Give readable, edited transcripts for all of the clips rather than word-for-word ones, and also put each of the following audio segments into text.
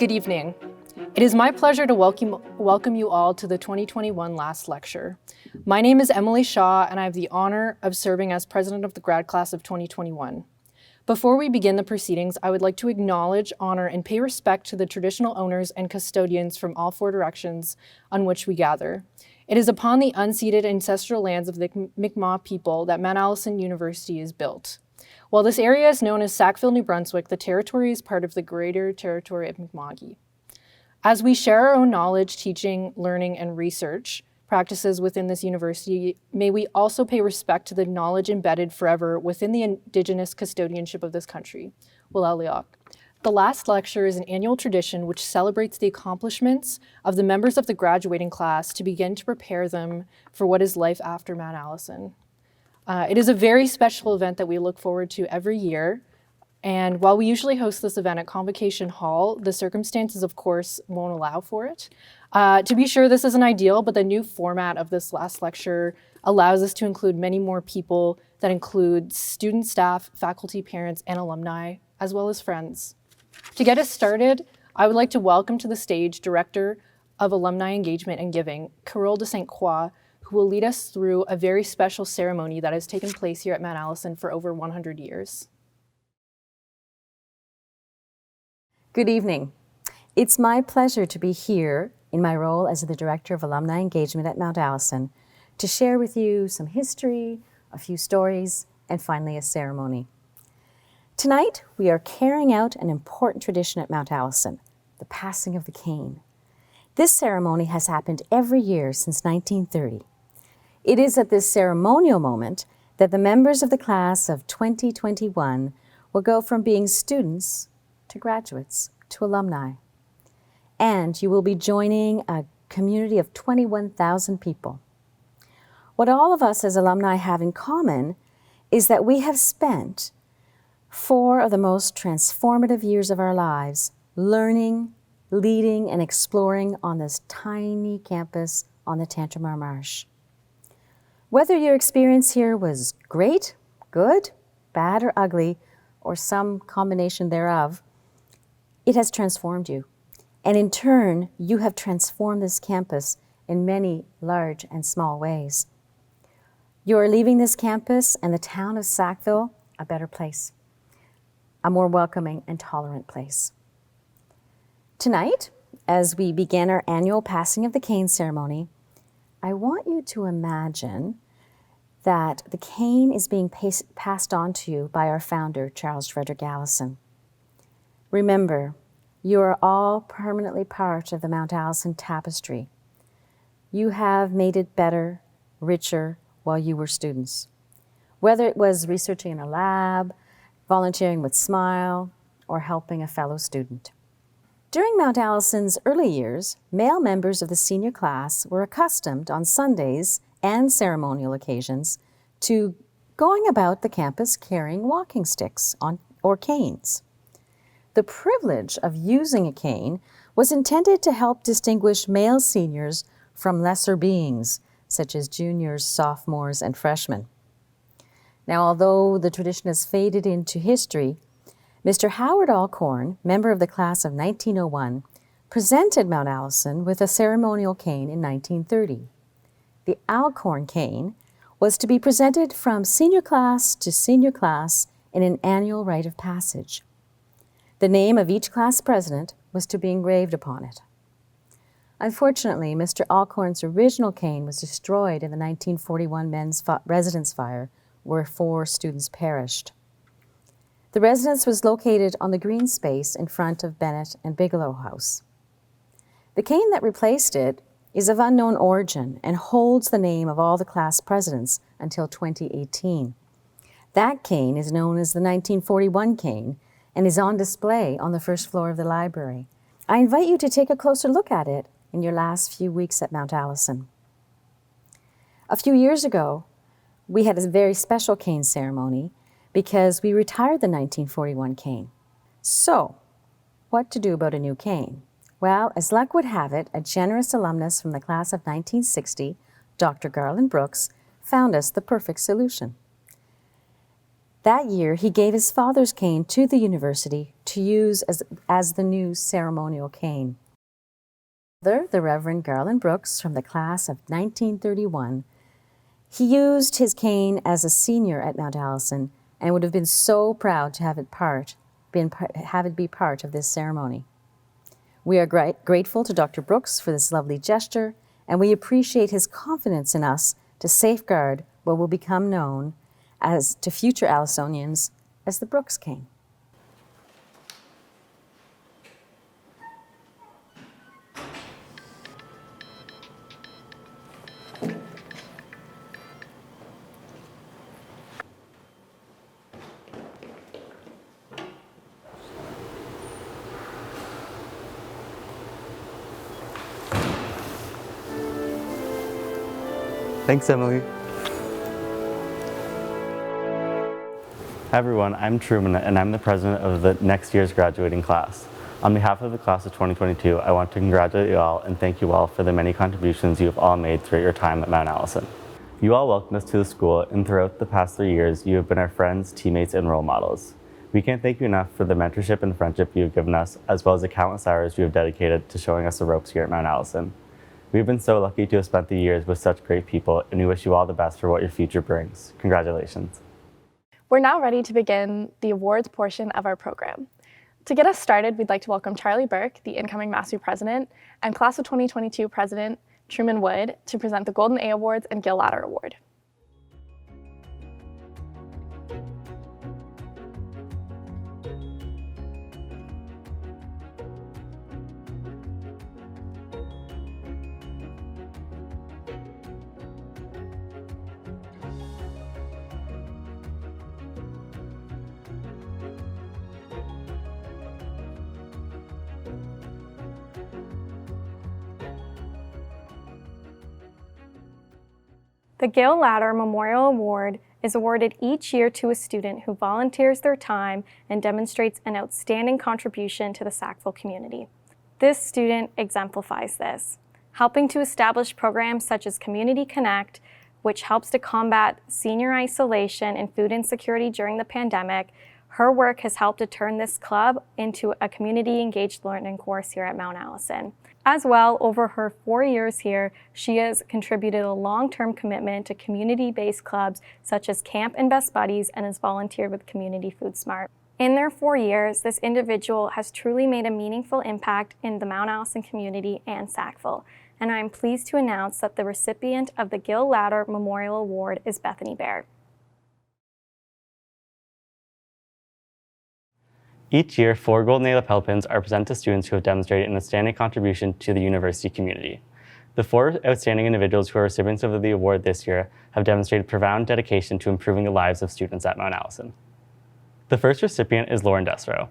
Good evening. It is my pleasure to welcome you all to the 2021 last lecture. My name is Emily Shaw, and I have the honor of serving as president of the grad class of 2021. Before we begin the proceedings, I would like to acknowledge, honor, and pay respect to the traditional owners and custodians from all four directions on which we gather. It is upon the unceded ancestral lands of the Mi'kmaq people that Mount Allison University is built. While this area is known as Sackville, New Brunswick, the territory is part of the greater territory of Mi'kmaq. As we share our own knowledge, teaching, learning, and research practices within this university, may we also pay respect to the knowledge embedded forever within the Indigenous custodianship of this country. W'lali'ok. The last lecture is an annual tradition which celebrates the accomplishments of the members of the graduating class to begin to prepare them for what is life after Mount Allison. It is a very special event that we look forward to every year. And while we usually host this event at Convocation Hall, the circumstances, of course, won't allow for it. To be sure, this isn't ideal, but the new format of this last lecture allows us to include many more people that include students, staff, faculty, parents, and alumni, as well as friends. To get us started, I would like to welcome to the stage Director of Alumni Engagement and Giving, Carole de St. Croix, who will lead us through a very special ceremony that has taken place here at Mount Allison for over 100 years. Good evening. It's my pleasure to be here in my role as the Director of Alumni Engagement at Mount Allison to share with you some history, a few stories, and finally a ceremony. Tonight, we are carrying out an important tradition at Mount Allison, the passing of the cane. This ceremony has happened every year since 1930. It is at this ceremonial moment that the members of the class of 2021 will go from being students to graduates to alumni. And you will be joining a community of 21,000 people. What all of us as alumni have in common is that we have spent 4 of the most transformative years of our lives learning, leading, and exploring on this tiny campus on the Tantramar Marsh. Whether your experience here was great, good, bad, or ugly, or some combination thereof, it has transformed you. And in turn, you have transformed this campus in many large and small ways. You are leaving this campus and the town of Sackville a better place, a more welcoming and tolerant place. Tonight, as we begin our annual passing of the cane ceremony, I want you to imagine that the cane is being passed on to you by our founder, Charles Frederick Allison. Remember, you are all permanently part of the Mount Allison tapestry. You have made it better, richer, while you were students. Whether it was researching in a lab, volunteering with Smile, or helping a fellow student. During Mount Allison's early years, male members of the senior class were accustomed on Sundays and ceremonial occasions to going about the campus carrying walking sticks or canes. The privilege of using a cane was intended to help distinguish male seniors from lesser beings, such as juniors, sophomores, and freshmen. Now, although the tradition has faded into history, Mr. Howard Alcorn, member of the class of 1901, presented Mount Allison with a ceremonial cane in 1930. The Alcorn cane was to be presented from senior class to senior class in an annual rite of passage. The name of each class president was to be engraved upon it. Unfortunately, Mr. Alcorn's original cane was destroyed in the 1941 men's residence fire, where 4 students perished. The residence was located on the green space in front of Bennett and Bigelow House. The cane that replaced it is of unknown origin and holds the name of all the class presidents until 2018. That cane is known as the 1941 cane and is on display on the first floor of the library. I invite you to take a closer look at it in your last few weeks at Mount Allison. A few years ago, we had a very special cane ceremony because we retired the 1941 cane. So, what to do about a new cane? Well, as luck would have it, a generous alumnus from the class of 1960, Dr. Garland Brooks, found us the perfect solution. That year, he gave his father's cane to the university to use as the new ceremonial cane. The Reverend Garland Brooks, from the class of 1931, he used his cane as a senior at Mount Allison and would have been so proud to have it be part of this ceremony. We are grateful to Dr. Brooks for this lovely gesture, and we appreciate his confidence in us to safeguard what will become known as to future Allisonians as the Brooks cane. Thanks, Emily. Hi everyone, I'm Truman and I'm the president of the next year's graduating class. On behalf of the class of 2022, I want to congratulate you all and thank you all for the many contributions you have all made throughout your time at Mount Allison. You all welcomed us to the school, and throughout the past 3 years, you have been our friends, teammates, and role models. We can't thank you enough for the mentorship and friendship you have given us, as well as the countless hours you have dedicated to showing us the ropes here at Mount Allison. We've been so lucky to have spent the years with such great people, and we wish you all the best for what your future brings. Congratulations. We're now ready to begin the awards portion of our program. To get us started, we'd like to welcome Charlie Burke, the incoming Master President, and Class of 2022 President Truman Wood to present the Golden A Awards and Gill Ladder Award. The Gill Ladder Memorial Award is awarded each year to a student who volunteers their time and demonstrates an outstanding contribution to the Sackville community. This student exemplifies this, helping to establish programs such as Community Connect, which helps to combat senior isolation and food insecurity during the pandemic. Her work has helped to turn this club into a community-engaged learning course here at Mount Allison. As well, over her 4 years here, she has contributed a long-term commitment to community-based clubs such as Camp and Best Buddies, and has volunteered with Community Food Smart. In their 4 years, this individual has truly made a meaningful impact in the Mount Allison community and Sackville, and I am pleased to announce that the recipient of the Gill Ladder Memorial Award is Bethany Bear. Each year, 4 Golden A Lapel Pins are presented to students who have demonstrated an outstanding contribution to the university community. The 4 outstanding individuals who are recipients of the award this year have demonstrated profound dedication to improving the lives of students at Mount Allison. The first recipient is Lauren Desrow.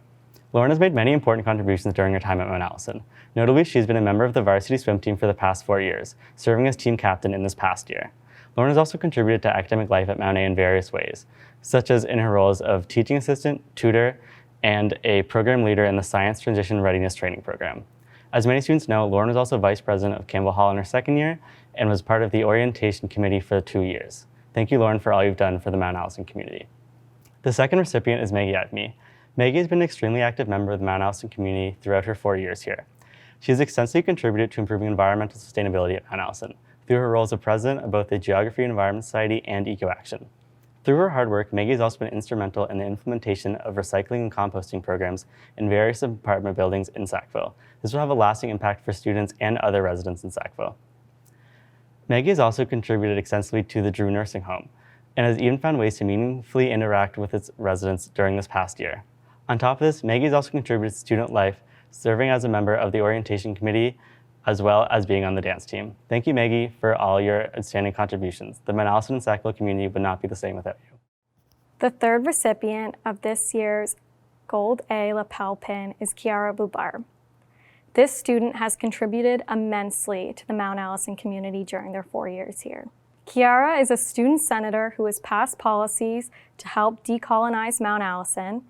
Lauren has made many important contributions during her time at Mount Allison. Notably, she's been a member of the varsity swim team for the past 4 years, serving as team captain in this past year. Lauren has also contributed to academic life at Mount A in various ways, such as in her roles of teaching assistant, tutor, and a program leader in the Science Transition Readiness Training Program. As many students know, Lauren was also vice president of Campbell Hall in her second year and was part of the orientation committee for 2 years. Thank you, Lauren, for all you've done for the Mount Allison community. The second recipient is Maggie Atme. Maggie has been an extremely active member of the Mount Allison community throughout her 4 years here. She has extensively contributed to improving environmental sustainability at Mount Allison through her roles as president of both the Geography and Environment Society and EcoAction. Through her hard work, Maggie has also been instrumental in the implementation of recycling and composting programs in various apartment buildings in Sackville. This will have a lasting impact for students and other residents in Sackville. Maggie has also contributed extensively to the Drew Nursing Home and has even found ways to meaningfully interact with its residents during this past year. On top of this, Maggie has also contributed to student life, serving as a member of the orientation committee, as well as being on the dance team. Thank you, Maggie, for all your outstanding contributions. The Mount Allison and Sackville community would not be the same without you. The third recipient of this year's Gold A Lapel Pin is Kiara Bubar. This student has contributed immensely to the Mount Allison community during their 4 years here. Kiara is a student senator who has passed policies to help decolonize Mount Allison.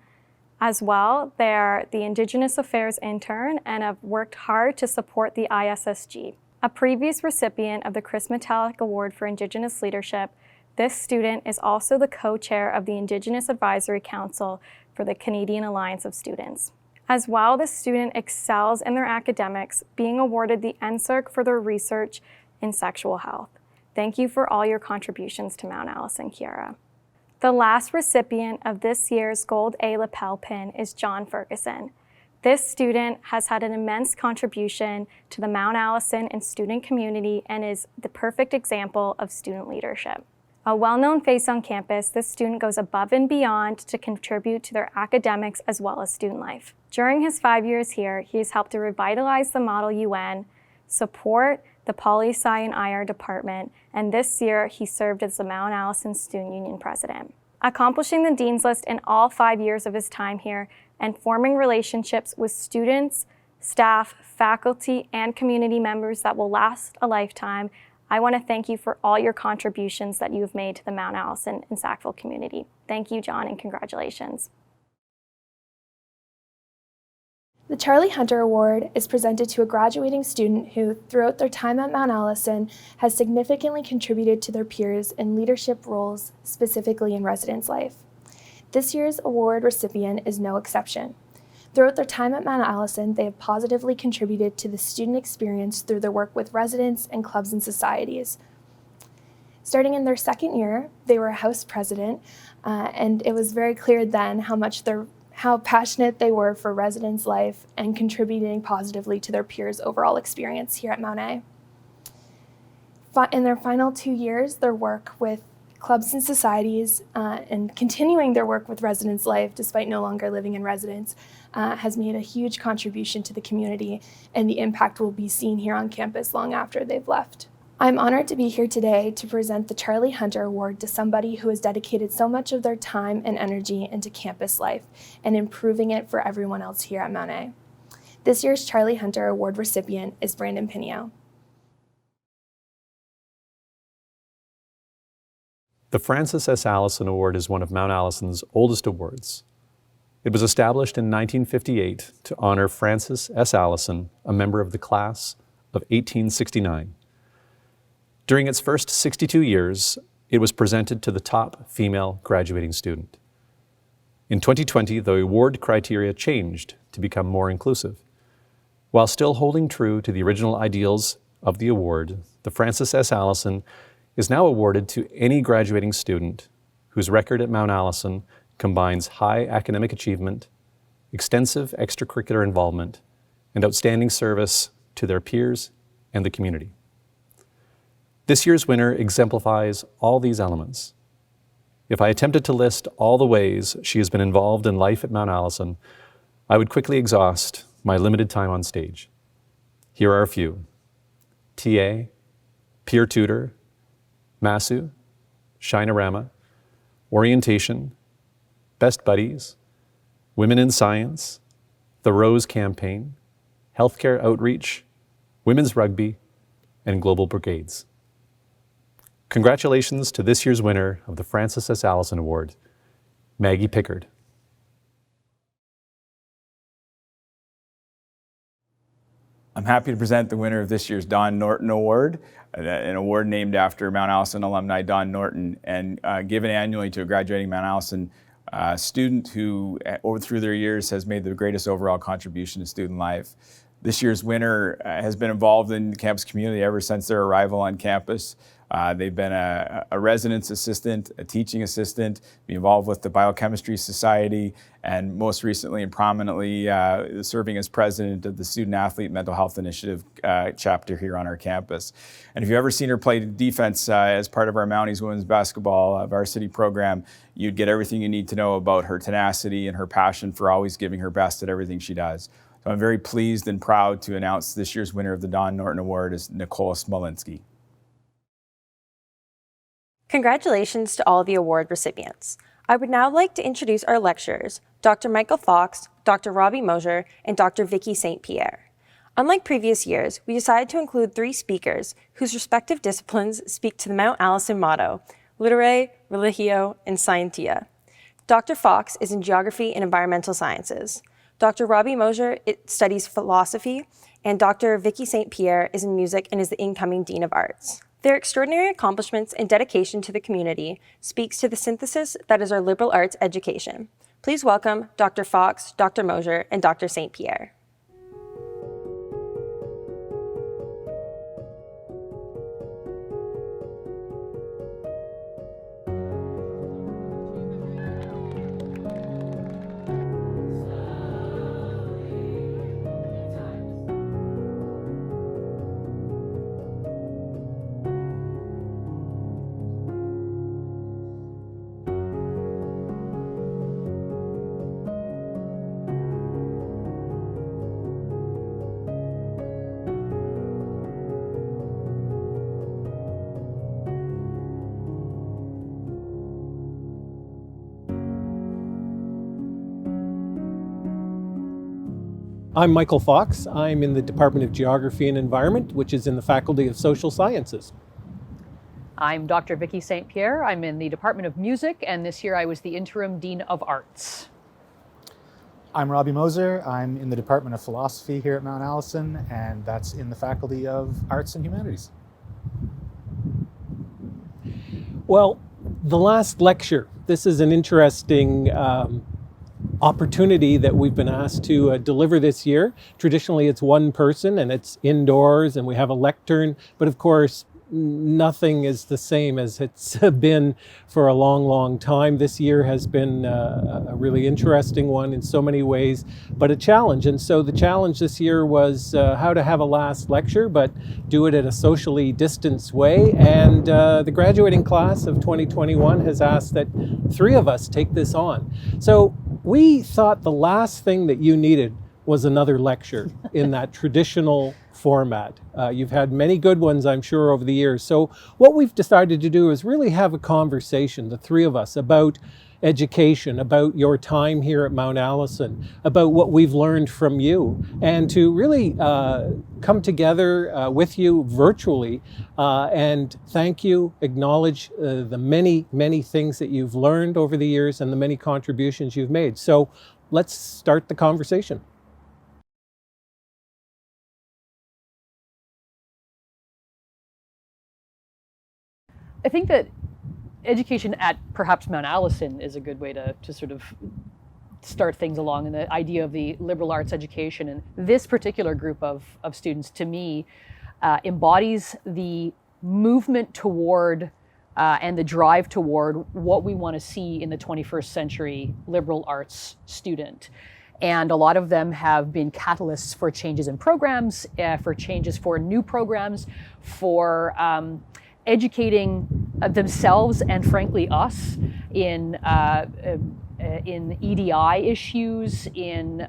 As well, they're the Indigenous Affairs intern and have worked hard to support the ISSG. A previous recipient of the Chris Metallic Award for Indigenous Leadership, This student is also the co-chair of the Indigenous Advisory Council for the Canadian Alliance of Students. As well, this student excels in their academics, being awarded the NSERC for their research in sexual health. Thank you for all your contributions to Mount Allison, Kiara. The last recipient of this year's Gold A Lapel Pin is John Ferguson. This student has had an immense contribution to the Mount Allison and student community and is the perfect example of student leadership. A well-known face on campus, this student goes above and beyond to contribute to their academics as well as student life. During his 5 years here, he has helped to revitalize the Model UN, support the Poli-Sci and IR department, and this year he served as the Mount Allison Student Union president. Accomplishing the Dean's List in all 5 years of his time here and forming relationships with students, staff, faculty, and community members that will last a lifetime, I want to thank you for all your contributions that you've made to the Mount Allison and Sackville community. Thank you, John, and congratulations. The Charlie Hunter Award is presented to a graduating student who, throughout their time at Mount Allison, has significantly contributed to their peers in leadership roles, specifically in residence life. This year's award recipient is no exception. Throughout their time at Mount Allison, they have positively contributed to the student experience through their work with residents and clubs and societies. Starting in their second year, they were a house president, and it was very clear then how passionate they were for residence life and contributing positively to their peers' overall experience here at Mount A. In their final 2 years, their work with clubs and societies and continuing their work with residence life despite no longer living in residence has made a huge contribution to the community, and the impact will be seen here on campus long after they've left. I'm honored to be here today to present the Charlie Hunter Award to somebody who has dedicated so much of their time and energy into campus life and improving it for everyone else here at Mount A. This year's Charlie Hunter Award recipient is Brandon Pinio. The Francis S. Allison Award is one of Mount Allison's oldest awards. It was established in 1958 to honor Francis S. Allison, a member of the class of 1869. During its first 62 years, it was presented to the top female graduating student. In 2020, the award criteria changed to become more inclusive. While still holding true to the original ideals of the award, the Francis S. Allison is now awarded to any graduating student whose record at Mount Allison combines high academic achievement, extensive extracurricular involvement, and outstanding service to their peers and the community. This year's winner exemplifies all these elements. If I attempted to list all the ways she has been involved in life at Mount Allison, I would quickly exhaust my limited time on stage. Here are a few: TA, peer tutor, MASU, Shinorama, orientation, Best Buddies, Women in Science, the Rose Campaign, healthcare outreach, women's rugby, and global brigades. Congratulations to this year's winner of the Francis S. Allison Award, Maggie Pickard. I'm happy to present the winner of this year's Don Norton Award, an award named after Mount Allison alumni Don Norton, and given annually to a graduating Mount Allison student who, through their years, has made the greatest overall contribution to student life. This year's winner has been involved in the campus community ever since their arrival on campus. They've been a residence assistant, a teaching assistant, be involved with the Biochemistry Society, and most recently and prominently serving as president of the Student Athlete Mental Health Initiative chapter here on our campus. And if you've ever seen her play defense as part of our Mounties women's basketball varsity program, you'd get everything you need to know about her tenacity and her passion for always giving her best at everything she does. So I'm very pleased and proud to announce this year's winner of the Don Norton Award is Nicole Smolinski. Congratulations to all the award recipients. I would now like to introduce our lecturers, Dr. Michael Fox, Dr. Robbie Moser, and Dr. Vicki St. Pierre. Unlike previous years, we decided to include 3 speakers whose respective disciplines speak to the Mount Allison motto, Literae, Religio, and Scientia. Dr. Fox is in Geography and Environmental Sciences. Dr. Robbie Moser studies philosophy, and Dr. Vicki St. Pierre is in music and is the incoming Dean of Arts. Their extraordinary accomplishments and dedication to the community speaks to the synthesis that is our liberal arts education. Please welcome Dr. Fox, Dr. Moser, and Dr. St. Pierre. I'm Michael Fox. I'm in the Department of Geography and Environment, which is in the Faculty of Social Sciences. I'm Dr. Vicki St. Pierre. I'm in the Department of Music, and this year I was the Interim Dean of Arts. I'm Robbie Moser. I'm in the Department of Philosophy here at Mount Allison, and that's in the Faculty of Arts and Humanities. Well, the last lecture, this is an interesting opportunity that we've been asked to deliver this year. Traditionally, it's one person and it's indoors and we have a lectern, but of course, nothing is the same as it's been for a long, long time. This year has been a really interesting one in so many ways, but a challenge. And so the challenge this year was how to have a last lecture, but do it in a socially distanced way. And the graduating class of 2021 has asked that 3 of us take this on. So we thought the last thing that you needed was another lecture in that traditional format. You've had many good ones, I'm sure, over the years. So what we've decided to do is really have a conversation, the 3 of us, about education, about your time here at Mount Allison, about what we've learned from you, and to really come together with you virtually and thank you, acknowledge the many, many things that you've learned over the years and the many contributions you've made. So let's start the conversation. I think that education at perhaps Mount Allison is a good way to sort of start things along, and the idea of the liberal arts education. And this particular group of students, to me, embodies the movement toward and the drive toward what we want to see in the 21st century liberal arts student. And a lot of them have been catalysts for changes in programs, for changes for new programs, for educating themselves and frankly us in EDI issues, in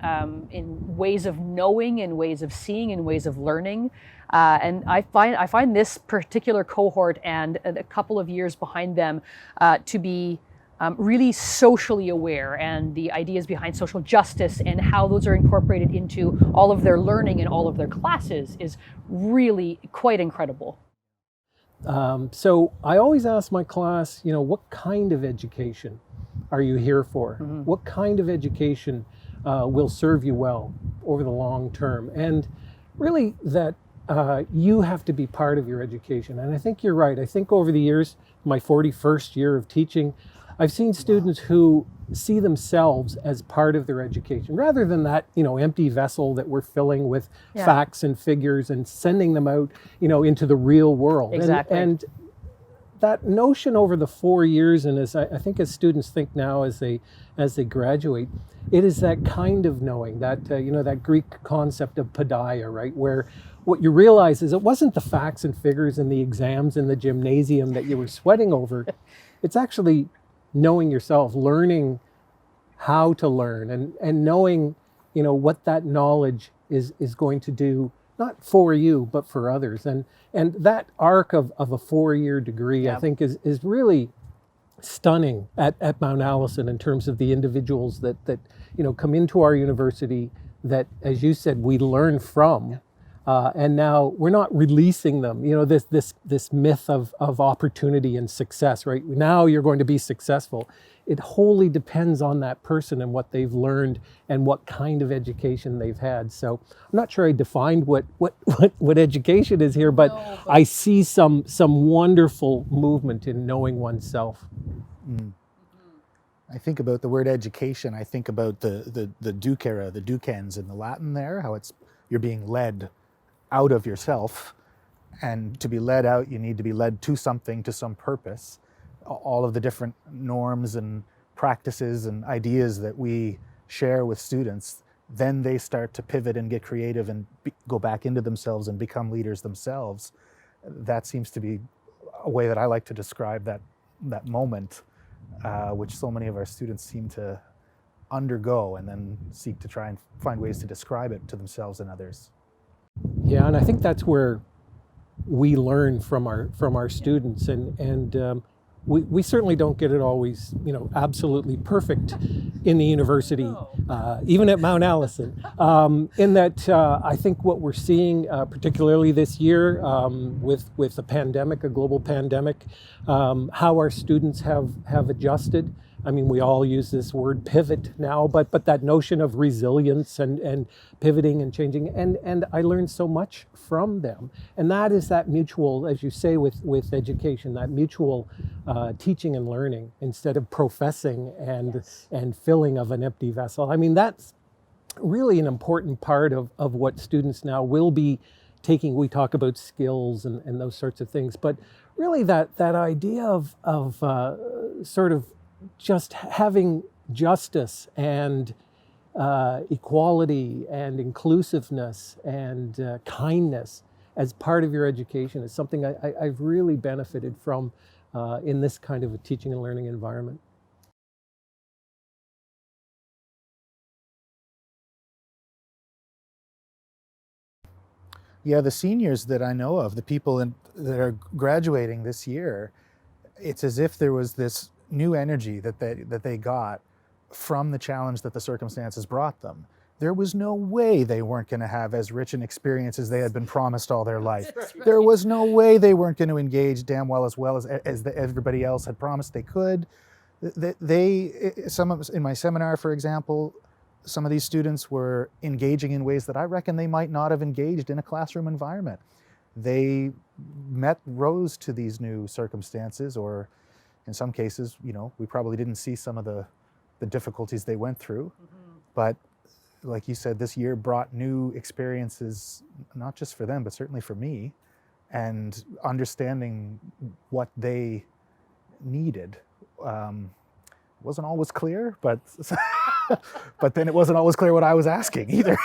ways of knowing, in ways of seeing, in ways of learning. And I find this particular cohort and a couple of years behind them to be really socially aware, and the ideas behind social justice and how those are incorporated into all of their learning and all of their classes is really quite incredible. So I always ask my class, what kind of education are you here for? Mm-hmm. What kind of education will serve you well over the long term? And really that you have to be part of your education. And I think you're right. I think over the years, my 41st year of teaching, I've seen students who see themselves as part of their education, rather than that, empty vessel that we're filling with facts and figures and sending them out, into the real world. Exactly. And that notion over the 4 years, and as I think as students think now as they graduate, it is that kind of knowing, that that Greek concept of paideia, right, where what you realize is it wasn't the facts and figures and the exams in the gymnasium that you were sweating over. It's actually knowing yourself, learning how to learn, and knowing, what that knowledge is going to do, not for you, but for others. And that arc of a 4-year degree, I think is really stunning at Mount Allison in terms of the individuals that come into our university that, as you said, we learn from, And now we're not releasing them. You know, this myth of opportunity and success, right? Now you're going to be successful. It wholly depends on that person and what they've learned and what kind of education they've had. So I'm not sure I defined what education is here, but I see some wonderful movement in knowing oneself. I think about the word education. I think about the ducere, the ducens in the Latin there, how you're being led out of yourself, and to be led out, you need to be led to something, to some purpose. All of the different norms and practices and ideas that we share with students, then they start to pivot and get creative and go back into themselves and become leaders themselves. That seems to be a way that I like to describe that moment, which so many of our students seem to undergo and then seek to try and find ways to describe it to themselves and others. Yeah, and I think that's where we learn from our students, and we certainly don't get it always, absolutely perfect in the university, even at Mount Allison. In that, I think what we're seeing, particularly this year, with the pandemic, a global pandemic, how our students have adjusted. I mean, we all use this word pivot now, but that notion of resilience and pivoting and changing, and I learned so much from them. And that is that mutual, as you say, with education, that mutual teaching and learning instead of professing and filling of an empty vessel. I mean, that's really an important part of what students now will be taking. We talk about skills and those sorts of things, but really that idea of sort of just having justice and equality and inclusiveness and kindness as part of your education is something I've really benefited from in this kind of a teaching and learning environment. Yeah, the seniors that I know of, the people that are graduating this year, it's as if there was this new energy that they got from the challenge that the circumstances brought them. There was no way they weren't going to have as rich an experience as they had been promised all their life. There was no way they weren't going to engage damn well as everybody else had promised they could. Some of us in my seminar, for example, some of these students were engaging in ways that I reckon they might not have engaged in a classroom environment. They rose to these new circumstances, or in some cases, we probably didn't see some of the difficulties they went through. But like you said, this year brought new experiences, not just for them, but certainly for me, and understanding what they needed. Wasn't always clear, but but then it wasn't always clear what I was asking either.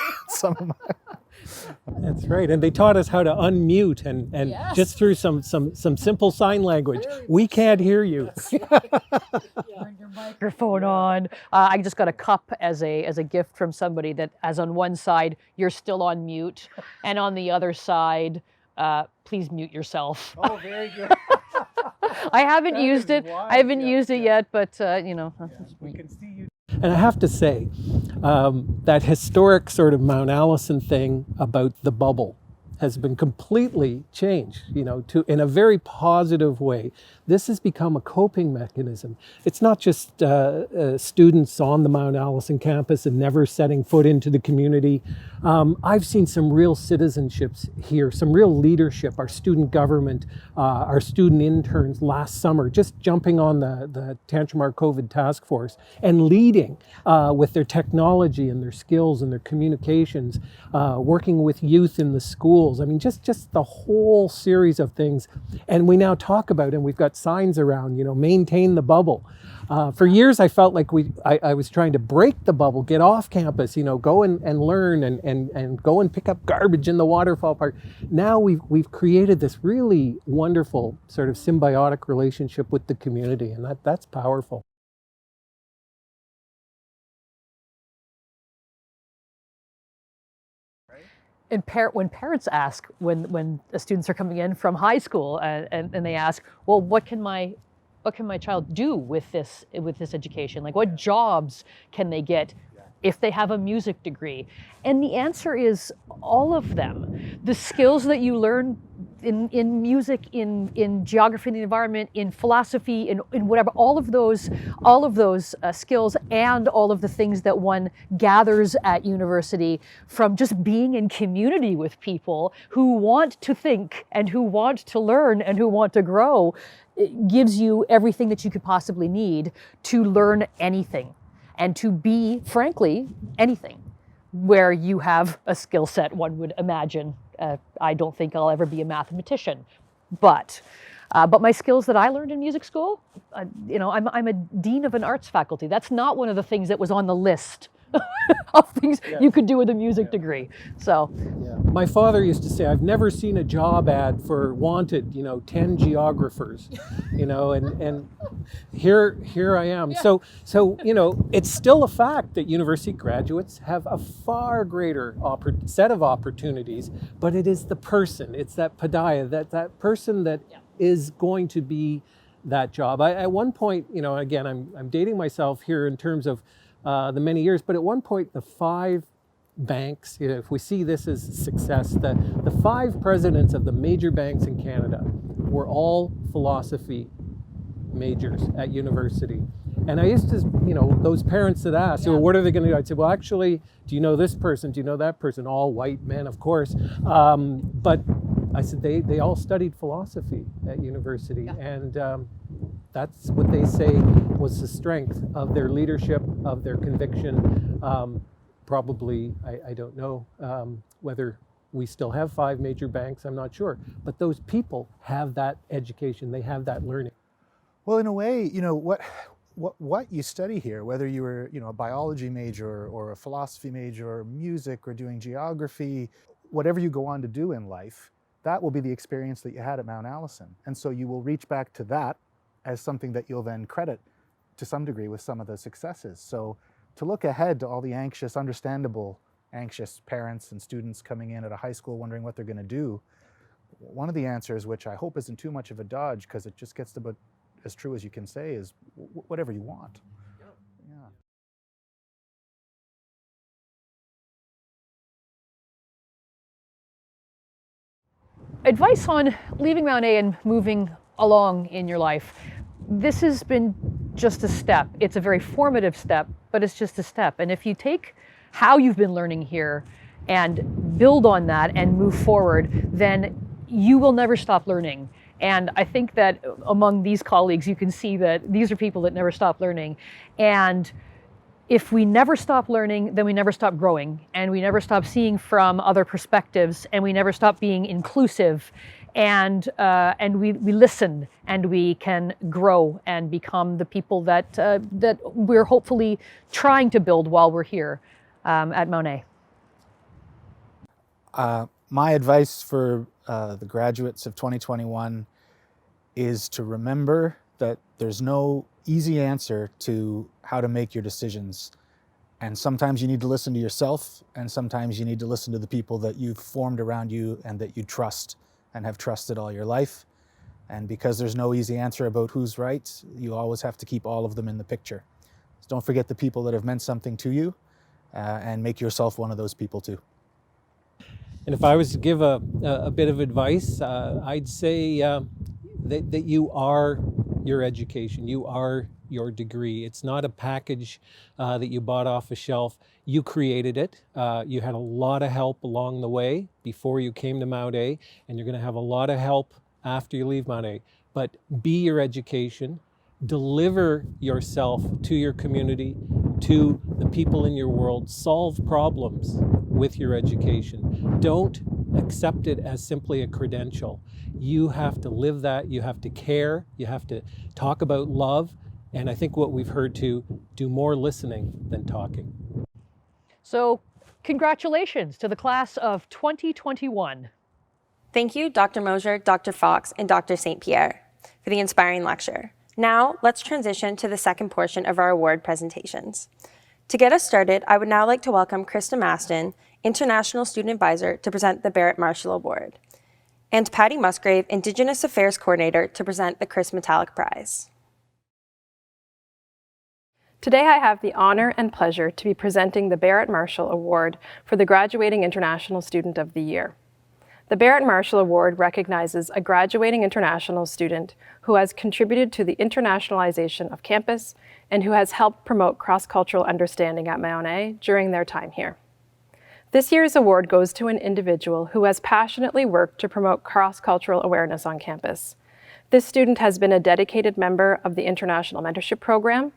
That's right, and they taught us how to unmute and Yes. just through some simple sign language. We can't hear you. Turn your microphone on. I just got a cup as a gift from somebody that, as on one side you're still on mute, and on the other side, please mute yourself. Oh, very good. I haven't used it. I haven't used it yet, but We can see you. And I have to say, that historic sort of Mount Allison thing about the bubble has been completely changed, in a very positive way. This has become a coping mechanism. It's not just students on the Mount Allison campus and never setting foot into the community. I've seen some real citizenships here, some real leadership, our student government, our student interns last summer, just jumping on the Tantramar COVID task force and leading with their technology and their skills and their communications, working with youth in the schools. I mean, just the whole series of things. And we now talk about, and we've got signs around, maintain the bubble. For years, I felt like I was trying to break the bubble, get off campus, go and learn and go and pick up garbage in the waterfall park. Now we've created this really wonderful sort of symbiotic relationship with the community, and that's powerful. And when parents ask, when the students are coming in from high school and they ask, well, what can my child do with this education? Like, what jobs can they get if they have a music degree? And the answer is all of them. The skills that you learn in music, in geography and the environment, in philosophy, in whatever, all of those skills and all of the things that one gathers at university from just being in community with people who want to think and who want to learn and who want to grow, it gives you everything that you could possibly need to learn anything and to be, frankly, anything where you have a skill set, one would imagine. I don't think I'll ever be a mathematician, but my skills that I learned in music school, I'm a dean of an arts faculty. That's not one of the things that was on the list of things you could do with a music degree. So, my father used to say, "I've never seen a job ad for wanted, 10 geographers," and here I am. So it's still a fact that university graduates have a far greater set of opportunities, but it is the person, it's that padiah, that person that is going to be that job. At one point, again, I'm dating myself here in terms of the many years, but at one point, the 5 banks, if we see this as success, the 5 presidents of the major banks in Canada were all philosophy majors at university. And I used to, those parents that asked, well, what are they going to do? I'd say, well, actually, do you know this person? Do you know that person? All white men, of course. But I said, they all studied philosophy at university. And that's what they say was the strength of their leadership, of their conviction. Probably, I don't know whether we still have 5 major banks, I'm not sure. But those people have that education, they have that learning. Well, in a way, what you study here, whether you were, a biology major or a philosophy major or music or doing geography, whatever you go on to do in life, that will be the experience that you had at Mount Allison. And so you will reach back to that as something that you'll then credit to some degree with some of the successes. So to look ahead to all the understandable anxious parents and students coming in at a high school wondering what they're going to do, one of the answers, which I hope isn't too much of a dodge because it just gets about as true as you can say, is whatever you want. Yeah. Advice on leaving Mount A and moving along in your life. This has been just a step. It's a very formative step, but it's just a step. And if you take how you've been learning here and build on that and move forward, then you will never stop learning. And I think that among these colleagues, you can see that these are people that never stop learning. And if we never stop learning, then we never stop growing, and we never stop seeing from other perspectives, and we never stop being inclusive, and we listen, and we can grow and become the people that that we're hopefully trying to build while we're here at Mount A. My advice for the graduates of 2021 is to remember that there's no easy answer to how to make your decisions. And sometimes you need to listen to yourself, and sometimes you need to listen to the people that you've formed around you and that you trust and have trusted all your life. And because there's no easy answer about who's right, you always have to keep all of them in the picture. So don't forget the people that have meant something to you, and make yourself one of those people too. And if I was to give a bit of advice, I'd say that you are your education, you are your degree. It's not a package that you bought off a shelf. You created it. You had a lot of help along the way before you came to Mount A, and you're going to have a lot of help after you leave Mount A. But be your education. Deliver yourself to your community, to the people in your world. Solve problems with your education. Don't accept it as simply a credential. You have to live that. You have to care. You have to talk about love. And I think what we've heard to do more listening than talking. So congratulations to the class of 2021. Thank you, Dr. Moser, Dr. Fox, and Dr. St. Pierre for the inspiring lecture. Now, let's transition to the second portion of our award presentations. To get us started, I would now like to welcome Krista Maston, International Student Advisor, to present the Barrett Marshall Award, and Patty Musgrave, Indigenous Affairs Coordinator, to present the Chris Metallic Prize. Today I have the honor and pleasure to be presenting the Barrett Marshall Award for the Graduating International Student of the Year. The Barrett Marshall Award recognizes a graduating international student who has contributed to the internationalization of campus and who has helped promote cross-cultural understanding at Mount A during their time here. This year's award goes to an individual who has passionately worked to promote cross-cultural awareness on campus. This student has been a dedicated member of the International Mentorship Program.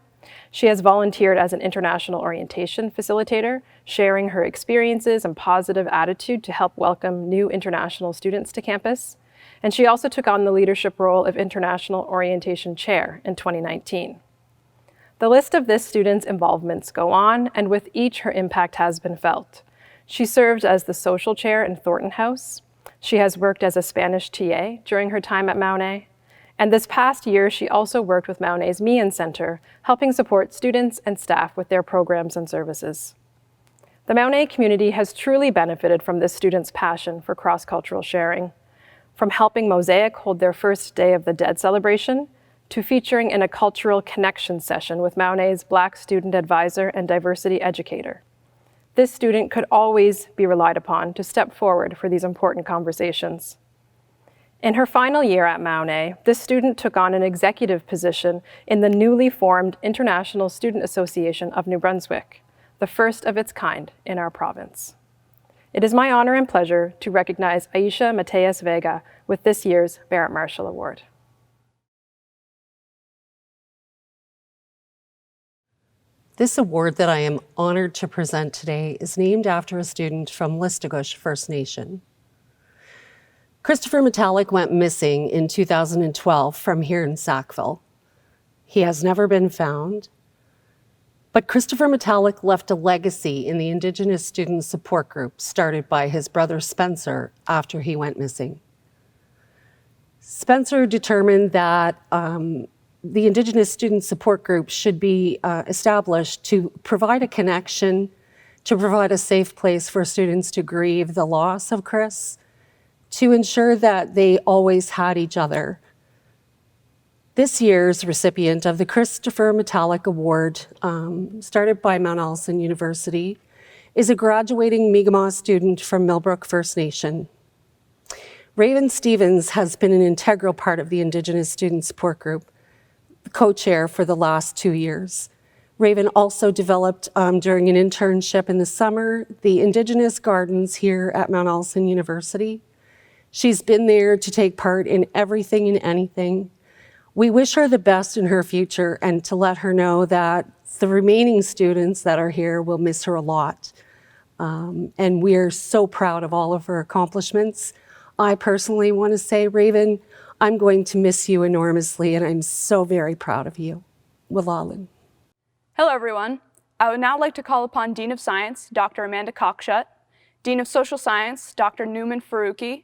She has volunteered as an international orientation facilitator, sharing her experiences and positive attitude to help welcome new international students to campus. And she also took on the leadership role of International Orientation Chair in 2019. The list of this student's involvements go on, and with each her impact has been felt. She served as the social chair in Thornton House. She has worked as a Spanish TA during her time at Mount A. And this past year, she also worked with Mount A's Meehan Center, helping support students and staff with their programs and services. The Mount A community has truly benefited from this student's passion for cross-cultural sharing, from helping Mosaic hold their first Day of the Dead celebration, to featuring in a cultural connection session with Mount A's Black student advisor and diversity educator. This student could always be relied upon to step forward for these important conversations. In her final year at Mount A, this student took on an executive position in the newly formed International Student Association of New Brunswick, the first of its kind in our province. It is my honor and pleasure to recognize Aisha Mateus Vega with this year's Barrett Marshall Award. This award that I am honored to present today is named after a student from Listugush First Nation. Christopher Metallic went missing in 2012 from here in Sackville. He has never been found, but Christopher Metallic left a legacy in the Indigenous student support group started by his brother Spencer after he went missing. Spencer determined that the Indigenous student support group should be established to provide a connection, to provide a safe place for students to grieve the loss of Chris, to ensure that they always had each other. This year's recipient of the Christopher Metallic Award, started by Mount Allison University, is a graduating Mi'kmaq student from Millbrook First Nation. Raven Stevens has been an integral part of the Indigenous Student Support Group, co-chair for the last 2 years. Raven also developed during an internship in the summer, the Indigenous Gardens here at Mount Allison University. She's been there to take part in everything and anything. We wish her the best in her future and to let her know that the remaining students that are here will miss her a lot. And we're so proud of all of her accomplishments. I personally want to say, Raven, I'm going to miss you enormously, and I'm so very proud of you. Wilalin. Hello, everyone. I would now like to call upon Dean of Science, Dr. Amanda Cockshut, Dean of Social Science, Dr. Newman Faruqi,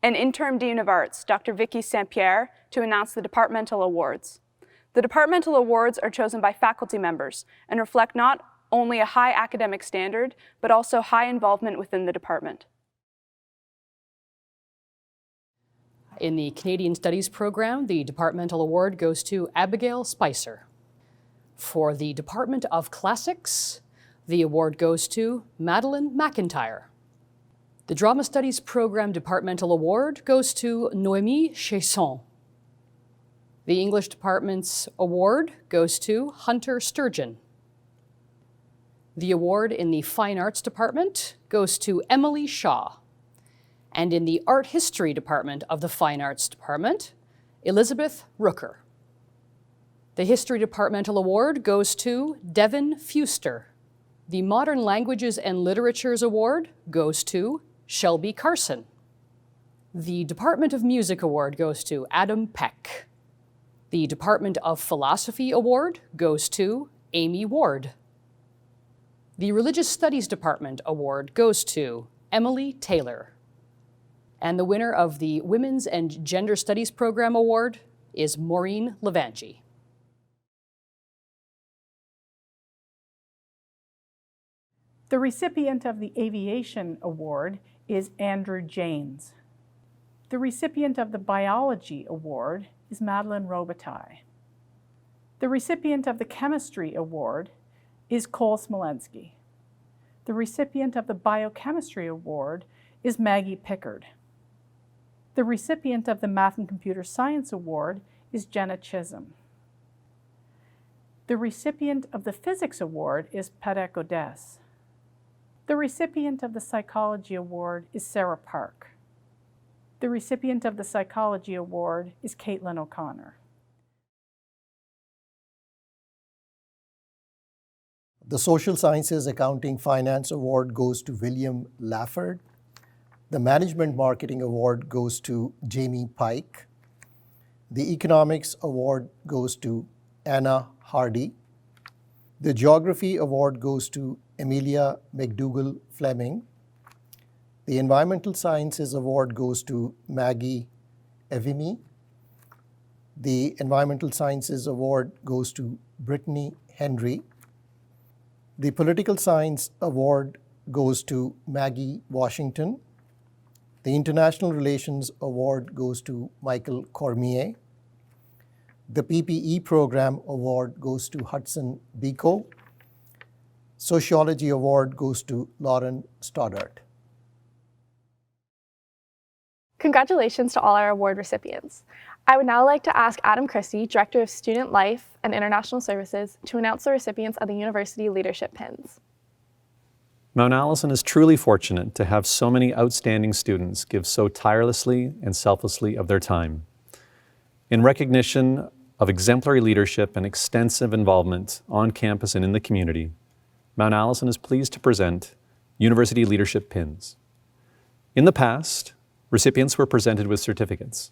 and Interim Dean of Arts, Dr. Vicki St. Pierre, to announce the Departmental Awards. The Departmental Awards are chosen by faculty members and reflect not only a high academic standard, but also high involvement within the department. In the Canadian Studies program, the Departmental Award goes to Abigail Spicer. For the Department of Classics, the award goes to Madeline McIntyre. The Drama Studies program Departmental Award goes to Noémie Chesson. The English Department's award goes to Hunter Sturgeon. The award in the Fine Arts Department goes to Emily Shaw. And in the Art History Department of the Fine Arts Department, Elizabeth Rooker. The History Departmental Award goes to Devin Fuster. The Modern Languages and Literatures Award goes to Shelby Carson. The Department of Music Award goes to Adam Peck. The Department of Philosophy Award goes to Amy Ward. The Religious Studies Department Award goes to Emily Taylor. And the winner of the Women's and Gender Studies Program Award is Maureen Levangie. The recipient of the Aviation Award is Andrew Janes. The recipient of the Biology Award is Madeline Robitaille. The recipient of the Chemistry Award is Cole Smolensky. The recipient of the Biochemistry Award is Maggie Pickard. The recipient of the Math and Computer Science Award is Jenna Chisholm. The recipient of the Physics Award is Parek Odess. The recipient of the Psychology Award is Sarah Park. The recipient of the Psychology Award is Caitlin O'Connor. The Social Sciences Accounting Finance Award goes to William Lafford. The Management Marketing Award goes to Jamie Pike. The Economics Award goes to Anna Hardy. The Geography Award goes to Amelia McDougall Fleming. The Environmental Sciences Award goes to Maggie Evimi. The Environmental Sciences Award goes to Brittany Henry. The Political Science Award goes to Maggie Washington. The International Relations Award goes to Michael Cormier. The PPE Program Award goes to Hudson Biko. Sociology Award goes to Lauren Stoddart. Congratulations to all our award recipients. I would now like to ask Adam Christie, Director of Student Life and International Services, to announce the recipients of the University Leadership Pins. Mount Allison is truly fortunate to have so many outstanding students give so tirelessly and selflessly of their time. In recognition of exemplary leadership and extensive involvement on campus and in the community, Mount Allison is pleased to present University Leadership Pins. In the past, recipients were presented with certificates.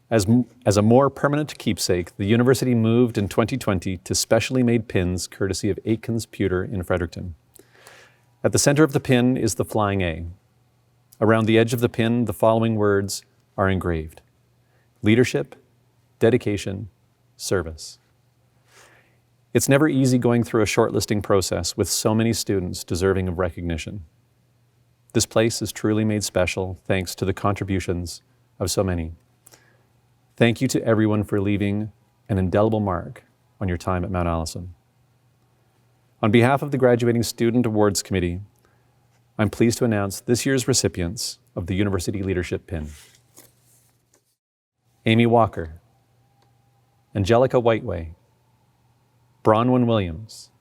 As a more permanent keepsake, the university moved in 2020 to specially made pins courtesy of Aitken's Pewter in Fredericton. At the center of the pin is the flying A. Around the edge of the pin, the following words are engraved: leadership, dedication, service. It's never easy going through a shortlisting process with so many students deserving of recognition. This place is truly made special thanks to the contributions of so many. Thank you to everyone for leaving an indelible mark on your time at Mount Allison. On behalf of the Graduating Student Awards Committee, I'm pleased to announce this year's recipients of the University Leadership Pin. Amy Walker, Angelica Whiteway, Bronwyn Williams,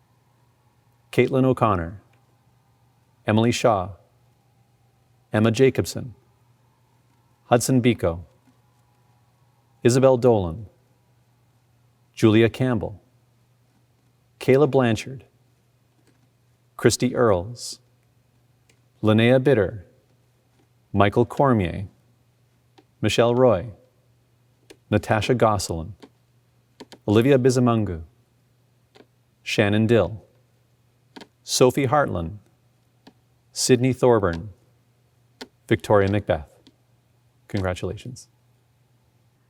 Caitlin O'Connor, Emily Shaw, Emma Jacobson, Hudson Biko, Isabel Dolan, Julia Campbell, Kayla Blanchard, Christy Earls, Linnea Bitter, Michael Cormier, Michelle Roy, Natasha Gosselin, Olivia Bizimungu, Shannon Dill, Sophie Hartland, Sydney Thorburn, Victoria Macbeth. Congratulations.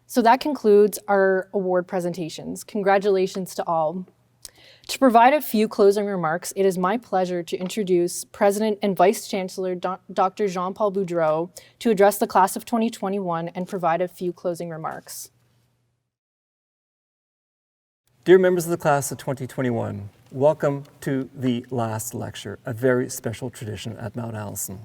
So that concludes our award presentations. Congratulations to all. To provide a few closing remarks, it is my pleasure to introduce President and Vice Chancellor Dr. Jean-Paul Boudreau to address the class of 2021 and provide a few closing remarks. Dear members of the class of 2021, welcome to the last lecture, a very special tradition at Mount Allison.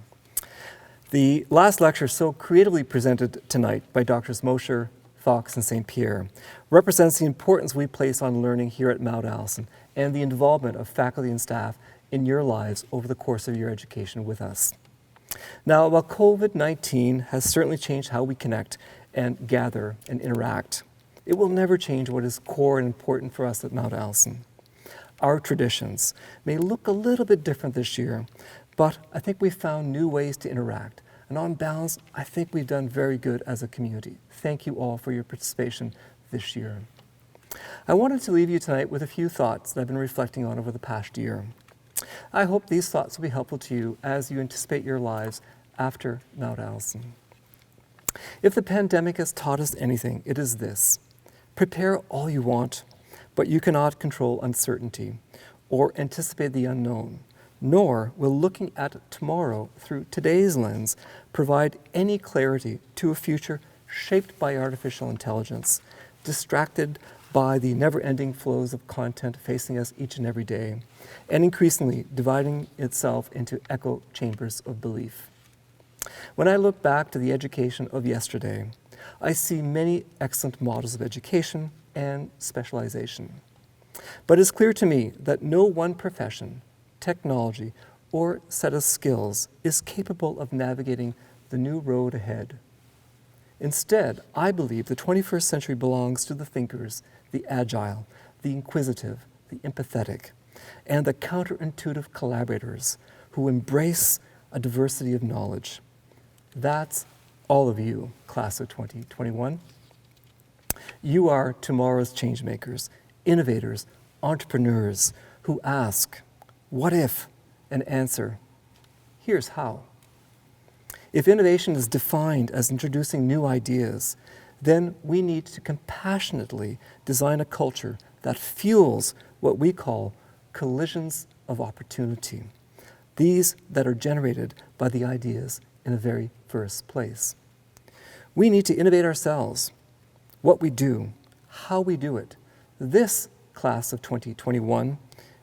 The last lecture, so creatively presented tonight by Drs. Moser, Fox, and St. Pierre, represents the importance we place on learning here at Mount Allison and the involvement of faculty and staff in your lives over the course of your education with us. Now, while COVID-19 has certainly changed how we connect and gather and interact, it will never change what is core and important for us at Mount Allison. Our traditions may look a little bit different this year, but I think we've found new ways to interact. And on balance, I think we've done very good as a community. Thank you all for your participation this year. I wanted to leave you tonight with a few thoughts that I've been reflecting on over the past year. I hope these thoughts will be helpful to you as you anticipate your lives after Mount Allison. If the pandemic has taught us anything, it is this: prepare all you want, but you cannot control uncertainty or anticipate the unknown, nor will looking at tomorrow through today's lens provide any clarity to a future shaped by artificial intelligence, distracted by the never-ending flows of content facing us each and every day, and increasingly dividing itself into echo chambers of belief. When I look back to the education of yesterday, I see many excellent models of education and specialization. But it's clear to me that no one profession, technology, or set of skills is capable of navigating the new road ahead. Instead, I believe the 21st century belongs to the thinkers, the agile, the inquisitive, the empathetic, and the counterintuitive collaborators who embrace a diversity of knowledge. That's all of you, class of 2021. You are tomorrow's changemakers, innovators, entrepreneurs who ask, what if, and answer, here's how. If innovation is defined as introducing new ideas, then we need to compassionately design a culture that fuels what we call collisions of opportunity, these that are generated by the ideas in the very first place. We need to innovate ourselves, what we do, how we do it. This class of 2021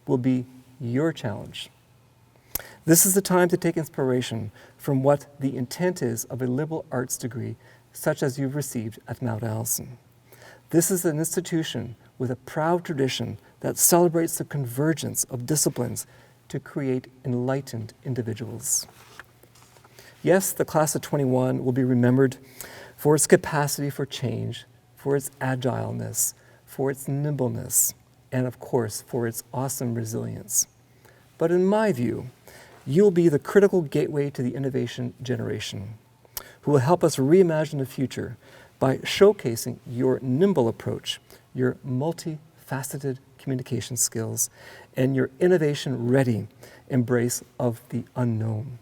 will be your challenge. This is the time to take inspiration from what the intent is of a liberal arts degree such as you've received at Mount Allison. This is an institution with a proud tradition that celebrates the convergence of disciplines to create enlightened individuals. Yes, the class of 21 will be remembered for its capacity for change, for its agileness, for its nimbleness, and of course, for its awesome resilience. But in my view, you'll be the critical gateway to the innovation generation, who will help us reimagine the future by showcasing your nimble approach, your multifaceted communication skills, and your innovation-ready embrace of the unknown.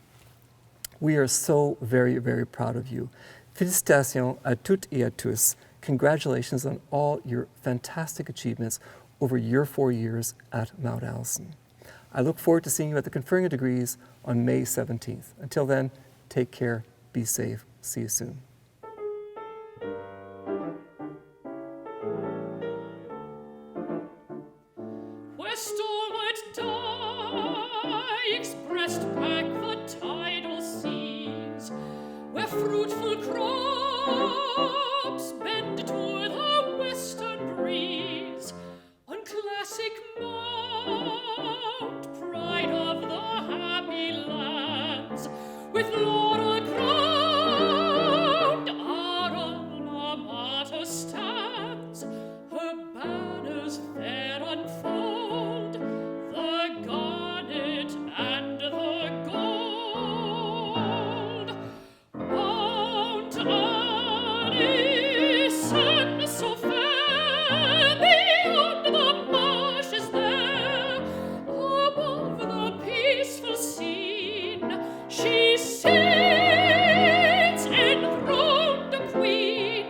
We are so very, very proud of you. Félicitations à toutes et à tous. Congratulations on all your fantastic achievements over your 4 years at Mount Allison. I look forward to seeing you at the conferring of degrees on May 17th. Until then, take care, be safe, see you soon. Fruitful crops bend to the western breeze. On classic Mount, pride of the happy lands, with laurel crowned, our alma mater stands. Her banners fair unfold, the garnet and the gold. Mount Allison, so fair, beyond the marshes there, above the peaceful scene, she sits enthroned a queen.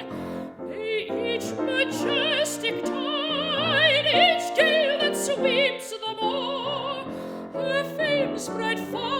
May each majestic tide, each gale that sweeps the moor, her fame spread far